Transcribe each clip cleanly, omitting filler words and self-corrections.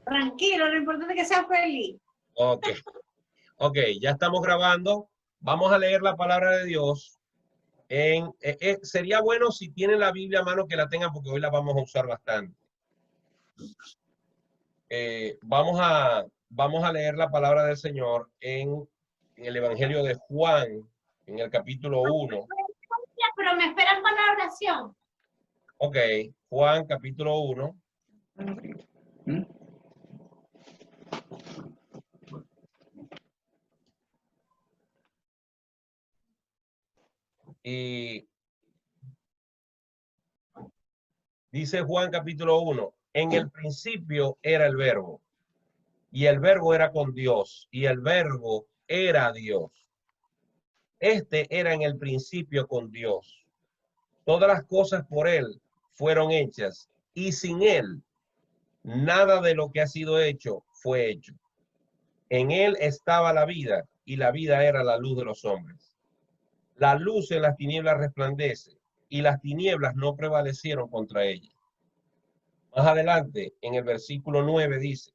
Tranquilo, lo importante es que sea feliz. Ok, ok, ya estamos grabando. Vamos a leer la palabra de Dios. Sería bueno si tienen la Biblia a mano que la tengan porque hoy la vamos a usar bastante. Vamos a leer la palabra del Señor en el Evangelio de Juan, en el capítulo 1. Pero me esperan para la oración. Ok, Juan capítulo 1. Y dice Juan capítulo 1, en el principio era el verbo, y el verbo era con Dios, y el verbo era Dios. Este era en el principio con Dios. Todas las cosas por él fueron hechas, y sin él nada de lo que ha sido hecho fue hecho. En él estaba la vida, y la vida era la luz de los hombres. La luz en las tinieblas resplandece, y las tinieblas no prevalecieron contra ella. Más adelante, en el versículo 9 dice,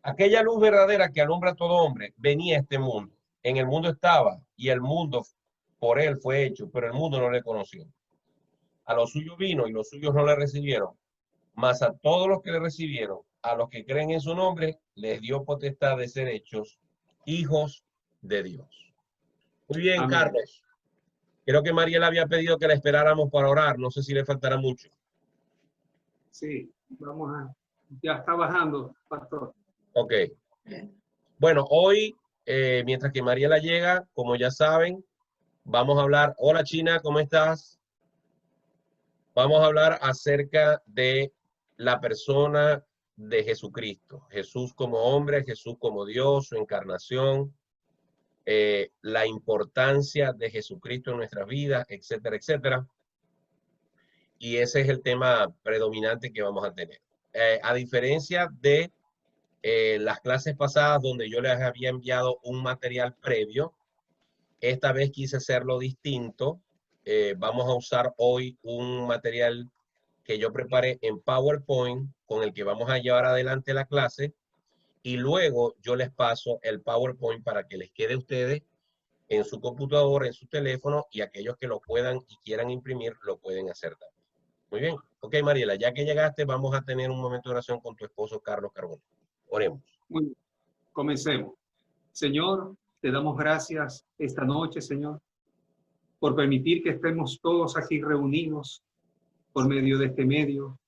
aquella luz verdadera que alumbra a todo hombre venía a este mundo. En el mundo estaba, y el mundo por él fue hecho, pero el mundo no le conoció. A los suyos vino, y los suyos no le recibieron. Mas a todos los que le recibieron, a los que creen en su nombre, les dio potestad de ser hechos hijos de Dios. Muy bien, amén. Carlos. Creo que Mariela había pedido que la esperáramos para orar. No sé si le faltará mucho. Sí, ya está bajando, pastor. Ok. Bueno, hoy, mientras que Mariela llega, como ya saben, vamos a hablar. Hola China, ¿cómo estás? Vamos a hablar acerca de la persona de Jesucristo. Jesús como hombre, Jesús como Dios, su encarnación, la importancia de Jesucristo en nuestras vidas, etcétera, etcétera. Y ese es el tema predominante que vamos a tener. A diferencia de las clases pasadas donde yo les había enviado un material previo, esta vez quise hacerlo distinto. Vamos a usar hoy un material que yo preparé en PowerPoint con el que vamos a llevar adelante la clase y luego yo les paso el PowerPoint para que les quede a ustedes en su computadora, en su teléfono y aquellos que lo puedan y quieran imprimir lo pueden hacer también. Muy bien. Ok, Mariela, ya que llegaste, vamos a tener un momento de oración con tu esposo Carlos Carbone. Oremos. Muy bien. Comencemos. Señor, te damos gracias esta noche, Señor, por permitir que estemos todos aquí reunidos por medio de este medio,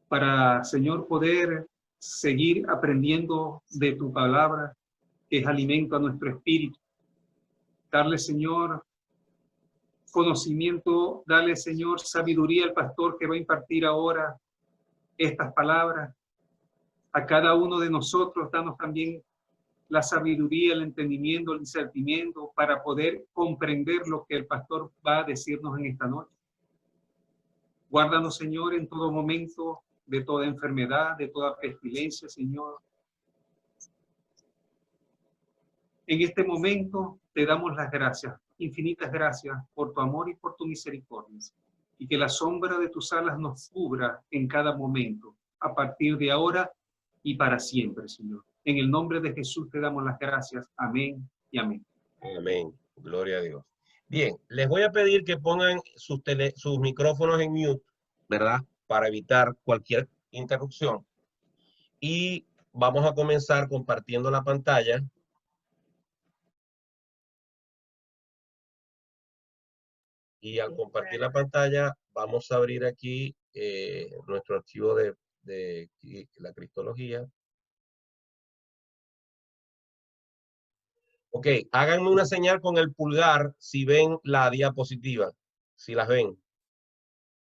para, Señor, poder seguir aprendiendo de tu palabra, que es alimento a nuestro espíritu. Darle, Señor, conocimiento, dale, Señor, sabiduría al pastor que va a impartir ahora estas palabras. A cada uno de nosotros, danos también la sabiduría, el entendimiento, el discernimiento para poder comprender lo que el pastor va a decirnos en esta noche. Guárdanos, Señor, en todo momento de toda enfermedad, de toda pestilencia, Señor. En este momento te damos las gracias, infinitas gracias por tu amor y por tu misericordia. Y que la sombra de tus alas nos cubra en cada momento, a partir de ahora y para siempre, Señor. En el nombre de Jesús te damos las gracias. Amén y amén. Amén. Gloria a Dios. Bien, les voy a pedir que pongan sus micrófonos en mute, ¿verdad? Para evitar cualquier interrupción. Y vamos a comenzar compartiendo la pantalla. Y al compartir la pantalla, vamos a abrir aquí nuestro archivo de la cristología. Ok, háganme una señal con el pulgar si ven la diapositiva. Si las ven.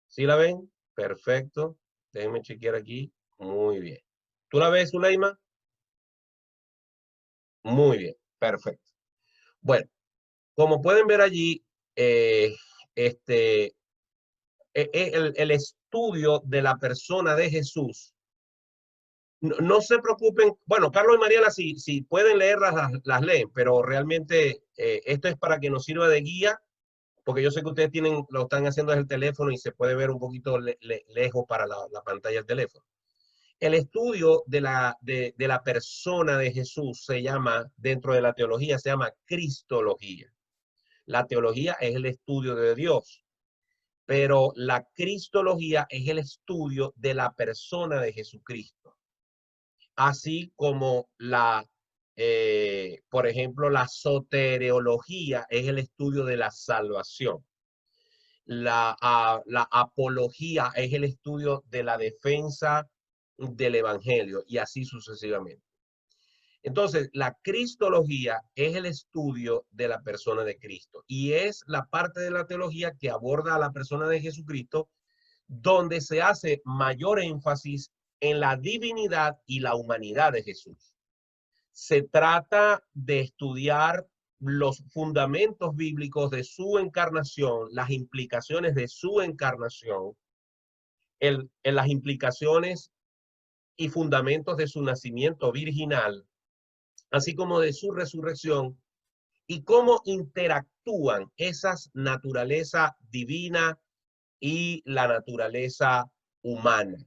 ¿Sí la ven? Perfecto. Déjenme chequear aquí. Muy bien. ¿Tú la ves, Zuleima? Muy bien. Perfecto. Bueno, como pueden ver allí, el estudio de la persona de Jesús. No se preocupen. Bueno, Carlos y Mariela, si pueden leerlas, las leen, pero realmente esto es para que nos sirva de guía, porque yo sé que ustedes lo están haciendo desde el teléfono y se puede ver un poquito lejos para la pantalla del teléfono. El estudio de la persona de Jesús se llama, dentro de la teología, se llama cristología. La teología es el estudio de Dios, pero la cristología es el estudio de la persona de Jesucristo. Así como por ejemplo, la soteriología es el estudio de la salvación. La apología es el estudio de la defensa del evangelio y así sucesivamente. Entonces, la cristología es el estudio de la persona de Cristo y es la parte de la teología que aborda a la persona de Jesucristo, donde se hace mayor énfasis en la divinidad y la humanidad de Jesús. Se trata de estudiar los fundamentos bíblicos de su encarnación, las implicaciones de su encarnación, en las implicaciones y fundamentos de su nacimiento virginal, así como de su resurrección, y cómo interactúan esas naturaleza divina y la naturaleza humana.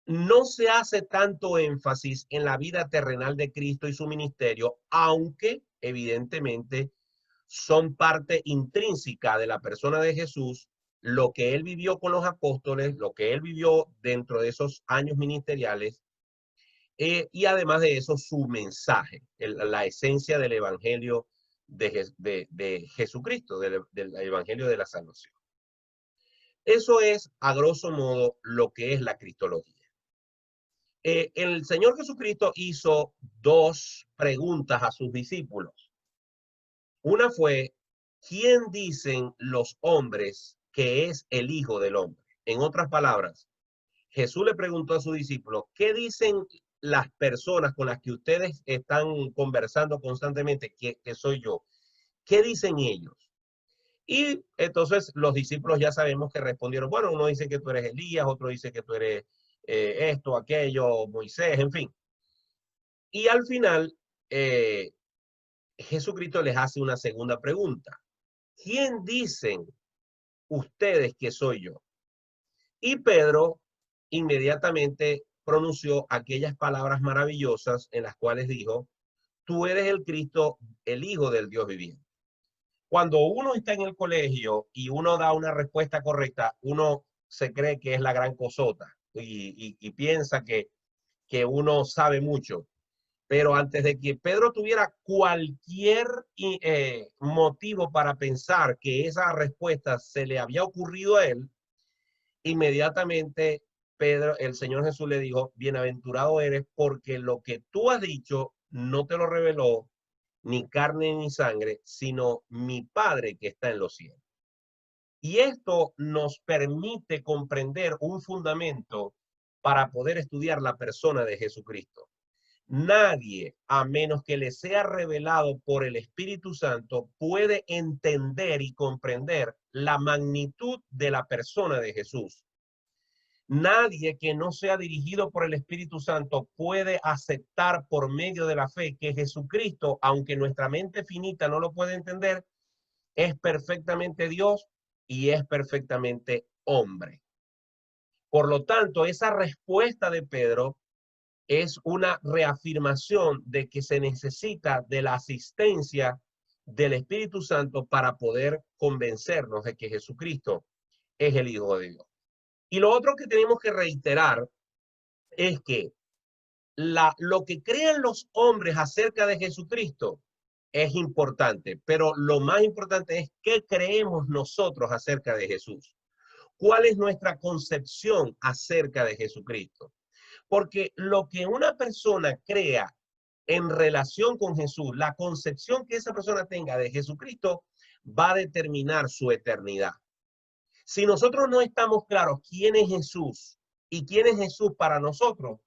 No se hace tanto énfasis en la vida terrenal de Cristo y su ministerio, aunque evidentemente son parte intrínseca de la persona de Jesús, lo que él vivió con los apóstoles, lo que él vivió dentro de esos años ministeriales, y además de eso su mensaje, la esencia del evangelio de Jesucristo, del evangelio de la salvación. Eso es, a grosso modo, lo que es la cristología. El Señor Jesucristo hizo dos preguntas a sus discípulos. Una fue, ¿quién dicen los hombres que es el Hijo del Hombre? En otras palabras, Jesús le preguntó a sus discípulos, ¿qué dicen las personas con las que ustedes están conversando constantemente que soy yo? ¿Qué dicen ellos? Y entonces los discípulos ya sabemos que respondieron, bueno, uno dice que tú eres Elías, otro dice que tú eres esto, aquello, Moisés, en fin. Y al final, Jesucristo les hace una segunda pregunta. ¿Quién dicen ustedes que soy yo? Y Pedro inmediatamente pronunció aquellas palabras maravillosas en las cuales dijo, tú eres el Cristo, el Hijo del Dios viviente. Cuando uno está en el colegio y uno da una respuesta correcta, uno se cree que es la gran cosota y piensa que uno sabe mucho. Pero antes de que Pedro tuviera cualquier motivo para pensar que esa respuesta se le había ocurrido a él, inmediatamente el Señor Jesús le dijo, bienaventurado eres porque lo que tú has dicho no te lo reveló ni carne ni sangre, sino mi Padre que está en los cielos. Y esto nos permite comprender un fundamento para poder estudiar la persona de Jesucristo. Nadie, a menos que le sea revelado por el Espíritu Santo, puede entender y comprender la magnitud de la persona de Jesús. Nadie que no sea dirigido por el Espíritu Santo puede aceptar por medio de la fe que Jesucristo, aunque nuestra mente finita no lo puede entender, es perfectamente Dios y es perfectamente hombre. Por lo tanto, esa respuesta de Pedro es una reafirmación de que se necesita de la asistencia del Espíritu Santo para poder convencernos de que Jesucristo es el Hijo de Dios. Y lo otro que tenemos que reiterar es que lo que crean los hombres acerca de Jesucristo es importante, pero lo más importante es qué creemos nosotros acerca de Jesús. ¿Cuál es nuestra concepción acerca de Jesucristo? Porque lo que una persona crea en relación con Jesús, la concepción que esa persona tenga de Jesucristo va a determinar su eternidad. Si nosotros no estamos claros quién es Jesús y quién es Jesús para nosotros,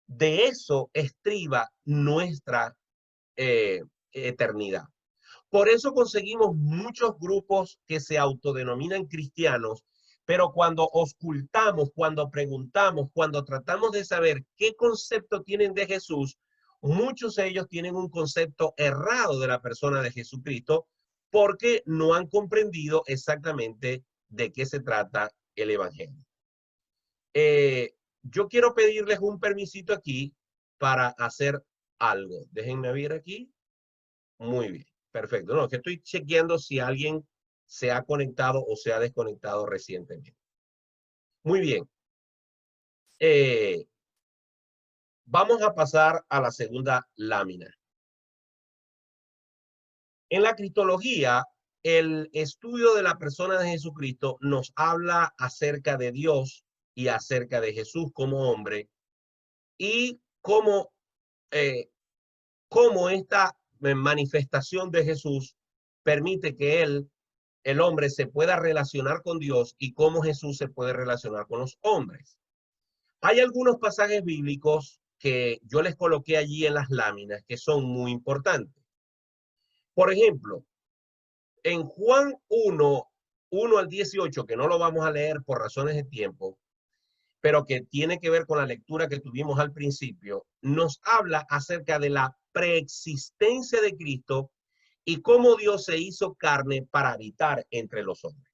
de eso estriba nuestra eternidad. Por eso conseguimos muchos grupos que se autodenominan cristianos, pero cuando auscultamos, cuando preguntamos, cuando tratamos de saber qué concepto tienen de Jesús, muchos de ellos tienen un concepto errado de la persona de Jesucristo porque no han comprendido exactamente de qué se trata el evangelio. yo quiero pedirles un permisito aquí para hacer algo. Déjenme ver aquí. Muy bien, perfecto. No, que estoy chequeando si alguien se ha conectado o se ha desconectado recientemente. Muy bien. Vamos a pasar a la segunda lámina. En la cristología, el estudio de la persona de Jesucristo nos habla acerca de Dios y acerca de Jesús como hombre y cómo esta manifestación de Jesús permite que el hombre, se pueda relacionar con Dios y cómo Jesús se puede relacionar con los hombres. Hay algunos pasajes bíblicos que yo les coloqué allí en las láminas que son muy importantes. Por ejemplo, en Juan 1 al 18, que no lo vamos a leer por razones de tiempo, pero que tiene que ver con la lectura que tuvimos al principio, nos habla acerca de la preexistencia de Cristo y cómo Dios se hizo carne para habitar entre los hombres.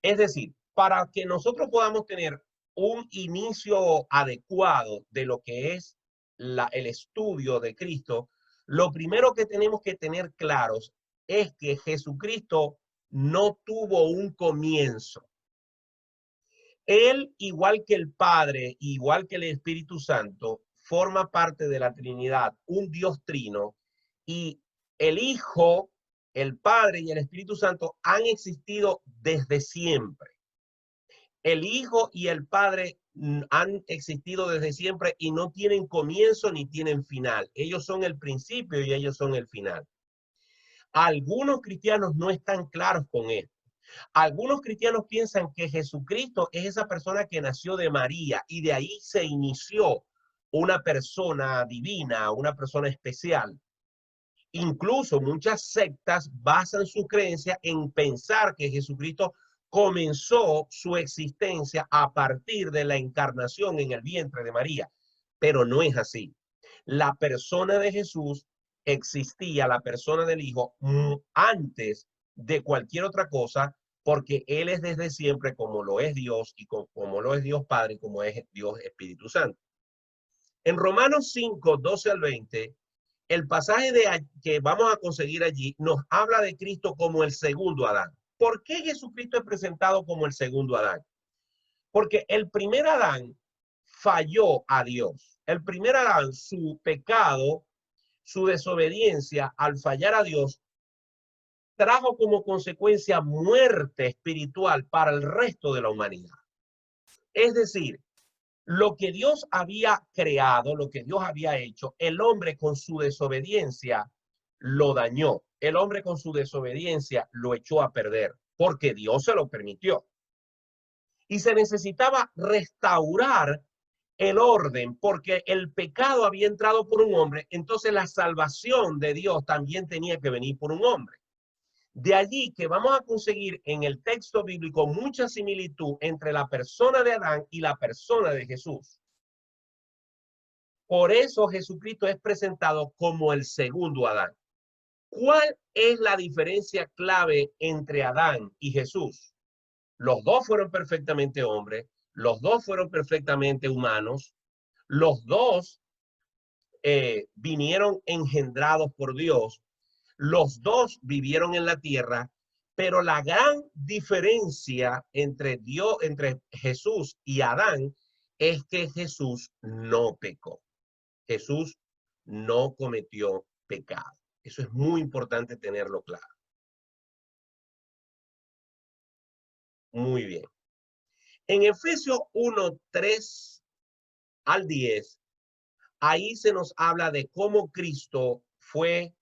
Es decir, para que nosotros podamos tener un inicio adecuado de lo que es el estudio de Cristo, lo primero que tenemos que tener claros es que Jesucristo no tuvo un comienzo. Él, igual que el Padre, igual que el Espíritu Santo, forma parte de la Trinidad, un Dios trino, y el Hijo, el Padre y el Espíritu Santo han existido desde siempre. El Hijo y el Padre han existido desde siempre y no tienen comienzo ni tienen final. Ellos son el principio y ellos son el final. Algunos cristianos no están claros con esto. Algunos cristianos piensan que Jesucristo es esa persona que nació de María y de ahí se inició una persona divina, una persona especial. Incluso muchas sectas basan su creencia en pensar que Jesucristo comenzó su existencia a partir de la encarnación en el vientre de María, pero no es así. La persona de Jesús existía, la persona del Hijo, antes de cualquier otra cosa, porque Él es desde siempre como lo es Dios y como lo es Dios Padre, como es Dios Espíritu Santo. En Romanos 5, 12 al 20, el pasaje que vamos a conseguir allí nos habla de Cristo como el segundo Adán. ¿Por qué Jesucristo es presentado como el segundo Adán? Porque el primer Adán falló a Dios. El primer Adán, su pecado, su desobediencia al fallar a Dios, trajo como consecuencia muerte espiritual para el resto de la humanidad. Es decir, lo que Dios había creado, lo que Dios había hecho, el hombre con su desobediencia lo dañó. El hombre con su desobediencia lo echó a perder, porque Dios se lo permitió. Y se necesitaba restaurar el orden, porque el pecado había entrado por un hombre, entonces la salvación de Dios también tenía que venir por un hombre. De allí que vamos a conseguir en el texto bíblico mucha similitud entre la persona de Adán y la persona de Jesús. Por eso Jesucristo es presentado como el segundo Adán. ¿Cuál es la diferencia clave entre Adán y Jesús? Los dos fueron perfectamente hombres, los dos fueron perfectamente humanos, los dos vinieron engendrados por Dios, los dos vivieron en la tierra, pero la gran diferencia entre Dios, entre Jesús y Adán, es que Jesús no pecó. Jesús no cometió pecado. Eso es muy importante tenerlo claro. Muy bien. En Efesios 1, 3 al 10, ahí se nos habla de cómo Cristo fue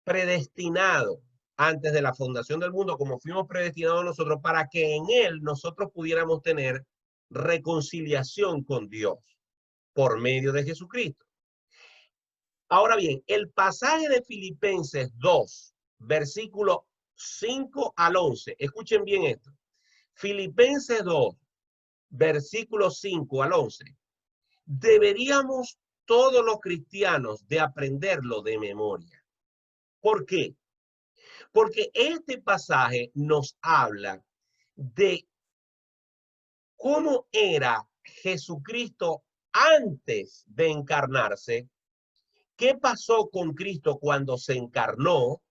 predestinado antes de la fundación del mundo, como fuimos predestinados nosotros, para que en Él nosotros pudiéramos tener reconciliación con Dios por medio de Jesucristo. Ahora bien, el pasaje de Filipenses 2, versículo 5 al 11, escuchen bien esto. Filipenses 2, versículo 5 al 11. Deberíamos todos los cristianos de aprenderlo de memoria. ¿Por qué? Porque este pasaje nos habla de cómo era Jesucristo antes de encarnarse, qué pasó con Cristo cuando se encarnó,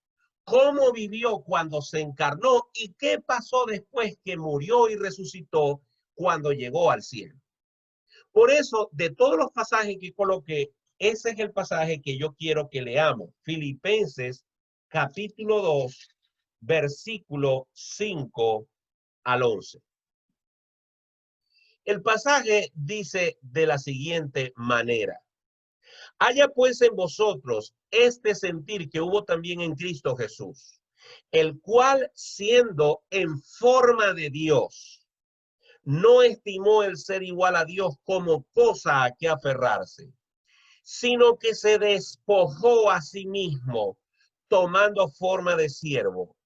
cómo vivió cuando se encarnó y qué pasó después que murió y resucitó cuando llegó al cielo. Por eso, de todos los pasajes que coloqué, ese es el pasaje que yo quiero que leamos. Filipenses capítulo 2, versículo 5 al 11. El pasaje dice de la siguiente manera: haya pues en vosotros este sentir que hubo también en Cristo Jesús, el cual siendo en forma de Dios, no estimó el ser igual a Dios como cosa a que aferrarse, sino que se despojó a sí mismo, tomando forma de siervo,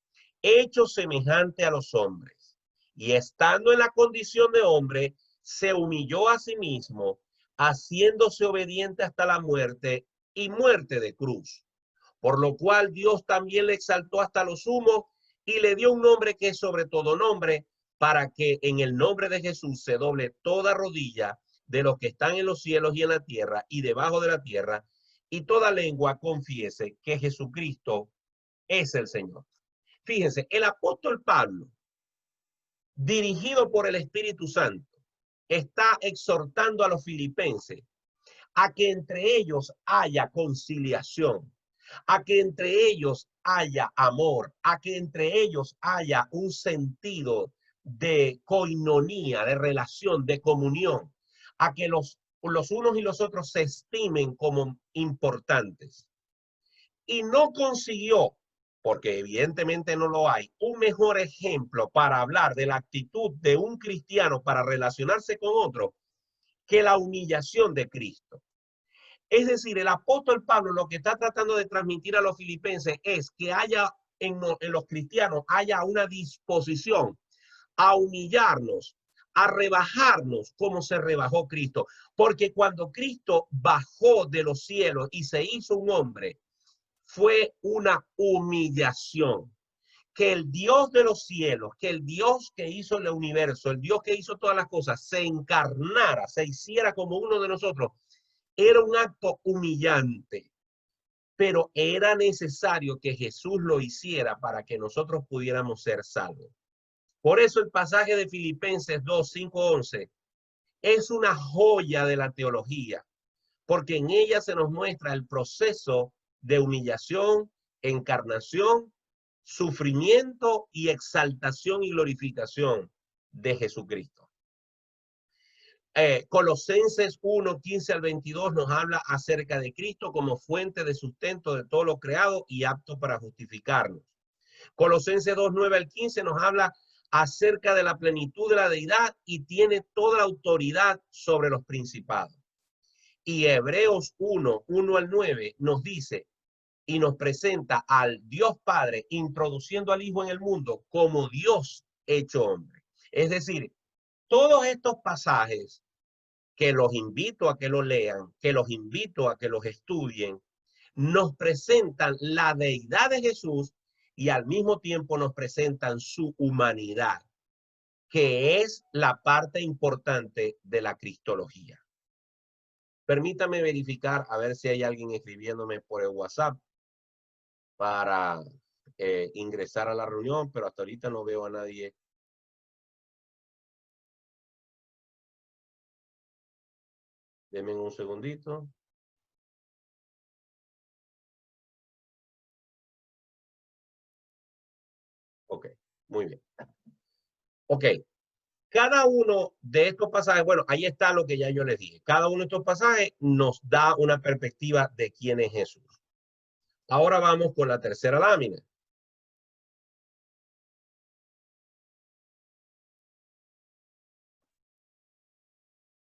hecho semejante a los hombres, y estando en la condición de hombre, se humilló a sí mismo, haciéndose obediente hasta la muerte y muerte de cruz. Por lo cual Dios también le exaltó hasta lo sumo y le dio un nombre que es sobre todo nombre, para que en el nombre de Jesús se doble toda rodilla de los que están en los cielos y en la tierra y debajo de la tierra, y toda lengua confiese que Jesucristo es el Señor. Fíjense, el apóstol Pablo, dirigido por el Espíritu Santo, está exhortando a los filipenses a que entre ellos haya conciliación, a que entre ellos haya amor, a que entre ellos haya un sentido de coinonía, de relación, de comunión, a que los unos y los otros se estimen como importantes. Y no consiguió, porque evidentemente no lo hay, un mejor ejemplo para hablar de la actitud de un cristiano para relacionarse con otro que la humillación de Cristo. Es decir, el apóstol Pablo lo que está tratando de transmitir a los filipenses es que haya en los cristianos haya una disposición a humillarnos, a rebajarnos como se rebajó Cristo. Porque cuando Cristo bajó de los cielos y se hizo un hombre, fue una humillación. Que el Dios de los cielos, que el Dios que hizo el universo, el Dios que hizo todas las cosas, se encarnara, se hiciera como uno de nosotros, era un acto humillante, pero era necesario que Jesús lo hiciera para que nosotros pudiéramos ser salvos. Por eso el pasaje de Filipenses 2, 5, 11 es una joya de la teología, porque en ella se nos muestra el proceso de humillación, encarnación, sufrimiento y exaltación y glorificación de Jesucristo. Colosenses 1, 15 al 22 nos habla acerca de Cristo como fuente de sustento de todo lo creado y apto para justificarnos. Colosenses 2, 9 al 15 nos habla acerca de la plenitud de la deidad y tiene toda la autoridad sobre los principados. Y Hebreos 1, 1 al 9 nos dice y nos presenta al Dios Padre introduciendo al Hijo en el mundo como Dios hecho hombre. Es decir, todos estos pasajes que los invito a que lo lean, que los invito a que los estudien, nos presentan la deidad de Jesús y al mismo tiempo nos presentan su humanidad, que es la parte importante de la cristología. Permítame verificar a ver si hay alguien escribiéndome por el WhatsApp para ingresar a la reunión, pero hasta ahorita no veo a nadie. Denme un segundito. Ok, muy bien. Ok, cada uno de estos pasajes, bueno, ahí está lo que ya yo les dije. Cada uno de estos pasajes nos da una perspectiva de quién es Jesús. Ahora vamos con la tercera lámina.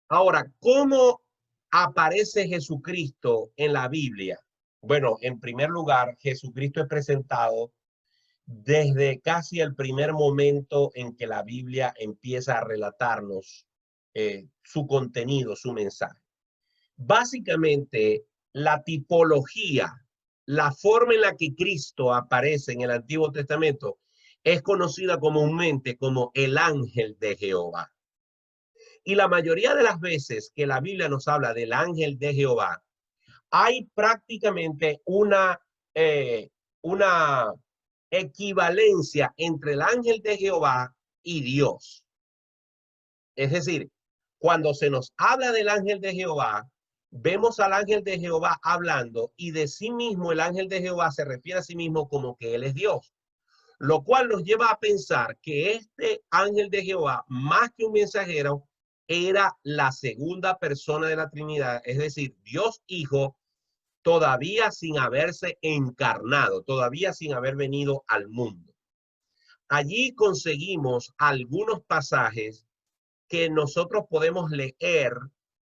Ahora, ¿cómo aparece Jesucristo en la Biblia? Bueno, en primer lugar, Jesucristo es presentado desde casi el primer momento en que la Biblia empieza a relatarnos su contenido, su mensaje. Básicamente, la tipología, la forma en la que Cristo aparece en el Antiguo Testamento es conocida comúnmente como el ángel de Jehová. Y la mayoría de las veces que la Biblia nos habla del ángel de Jehová, hay prácticamente una equivalencia entre el ángel de Jehová y Dios. Es decir, cuando se nos habla del ángel de Jehová, vemos al ángel de Jehová hablando y de sí mismo el ángel de Jehová se refiere a sí mismo como que él es Dios, lo cual nos lleva a pensar que este ángel de Jehová, más que un mensajero, era la segunda persona de la Trinidad, es decir, Dios Hijo, todavía sin haberse encarnado, todavía sin haber venido al mundo. Allí conseguimos algunos pasajes que nosotros podemos leer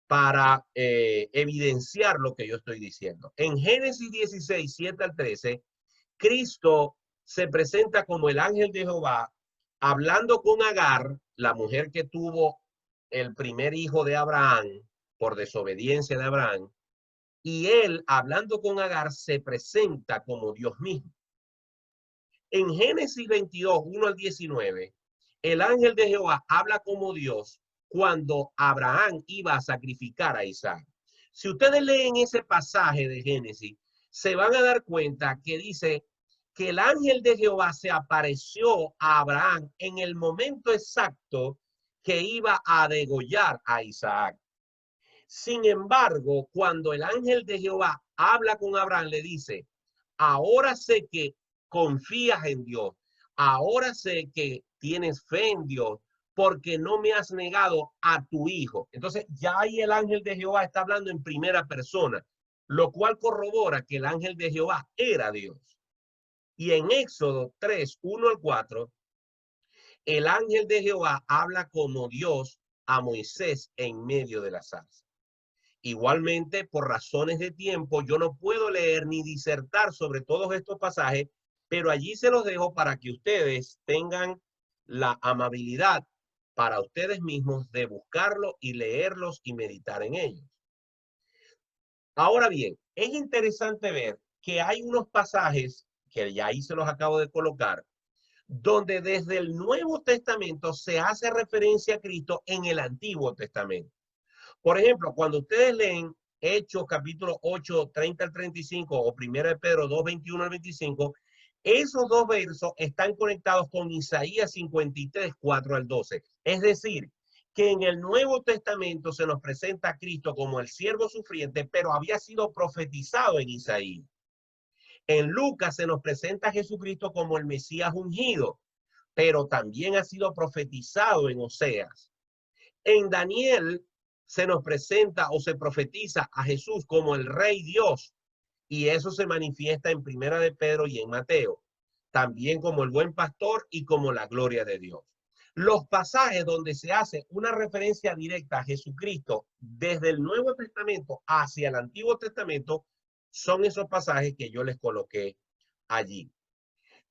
para evidenciar lo que yo estoy diciendo. En Génesis 16, 7 al 13, Cristo se presenta como el ángel de Jehová hablando con Agar, la mujer que tuvo el primer hijo de Abraham por desobediencia de Abraham, y él hablando con Agar se presenta como Dios mismo. En Génesis 22, 1 al 19, el ángel de Jehová habla como Dios cuando Abraham iba a sacrificar a Isaac. Si ustedes leen ese pasaje de Génesis, se van a dar cuenta que dice que el ángel de Jehová se apareció a Abraham en el momento exacto que iba a degollar a Isaac. Sin embargo, cuando el ángel de Jehová habla con Abraham, le dice, ahora sé que confías en Dios, ahora sé que tienes fe en Dios, porque no me has negado a tu hijo. Entonces, ya ahí el ángel de Jehová está hablando en primera persona, lo cual corrobora que el ángel de Jehová era Dios. Y en Éxodo 3, 1 al 4, el ángel de Jehová habla como Dios a Moisés en medio de la zarza. Igualmente, por razones de tiempo, yo no puedo leer ni disertar sobre todos estos pasajes, pero allí se los dejo para que ustedes tengan la amabilidad para ustedes mismos de buscarlo y leerlos y meditar en ellos. Ahora bien, es interesante ver que hay unos pasajes, que ya ahí se los acabo de colocar, donde desde el Nuevo Testamento se hace referencia a Cristo en el Antiguo Testamento. Por ejemplo, cuando ustedes leen Hechos capítulo 8, 30 al 35 o 1 de Pedro 2, 21 al 25, esos dos versos están conectados con Isaías 53, 4 al 12. Es decir, que en el Nuevo Testamento se nos presenta a Cristo como el siervo sufriente, pero había sido profetizado en Isaías. En Lucas se nos presenta a Jesucristo como el Mesías ungido, pero también ha sido profetizado en Oseas. En Daniel se nos presenta o se profetiza a Jesús como el Rey Dios, y eso se manifiesta en Primera de Pedro y en Mateo, también como el buen pastor y como la gloria de Dios. Los pasajes donde se hace una referencia directa a Jesucristo desde el Nuevo Testamento hacia el Antiguo Testamento son esos pasajes que yo les coloqué allí.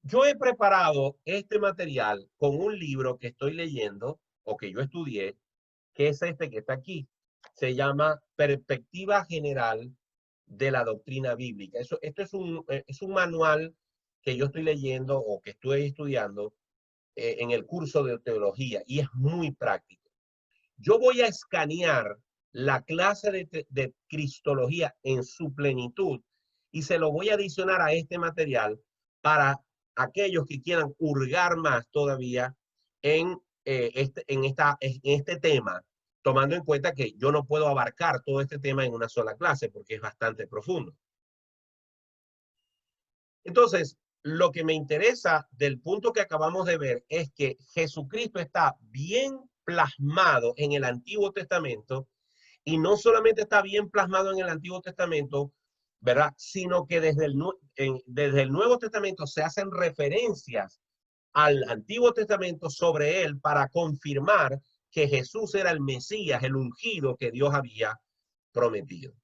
Yo he preparado este material con un libro que estoy leyendo o que yo estudié, que es este que está aquí. Se llama Perspectiva General de la Doctrina Bíblica. Esto es un manual que yo estoy leyendo o que estoy estudiando en el curso de teología y es muy práctico. Yo voy a escanear la clase de cristología en su plenitud y se lo voy a adicionar a este material para aquellos que quieran hurgar más todavía en este tema, tomando en cuenta que yo no puedo abarcar todo este tema en una sola clase porque es bastante profundo. Entonces, lo que me interesa del punto que acabamos de ver es que Jesucristo está bien plasmado en el Antiguo Testamento y no solamente está bien plasmado en el Antiguo Testamento, ¿verdad? Sino que desde el Nuevo Testamento se hacen referencias al Antiguo Testamento sobre él para confirmar que Jesús era el Mesías, el ungido que Dios había prometido.